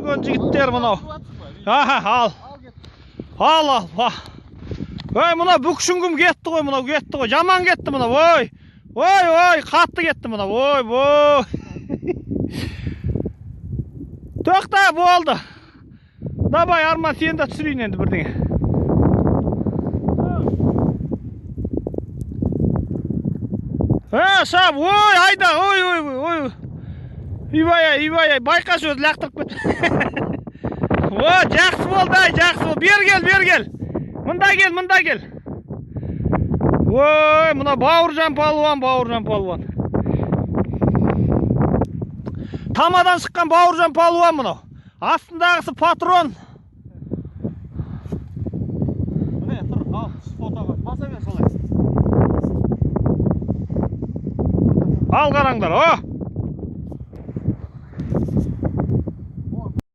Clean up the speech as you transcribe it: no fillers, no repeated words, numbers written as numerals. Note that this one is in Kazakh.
жүрген жігіттер мынау. Ал. Ой, мынау бүкшінгім кетті ғой, мынау кетті ғой. Жаман кетті мынау, ой. Ой, қатты кетті мынау, ой. Тоқта, болды. Давай, Арман, сен де түсірейін енді бірдеңе. Шап, ой, айда, ой. Үйбай, байқаш өзі лақтырып кетті. О, жақсы болды, жақсы болды. Бер кел. Мында кел. Ой, мына Бауыржан палуан. Тамадан шыққан Бауыржан палуан мынау. Астындағысы патрон. Міне, тұр, ал, фотоға. Баса бер солай. Ал қараңдар, о!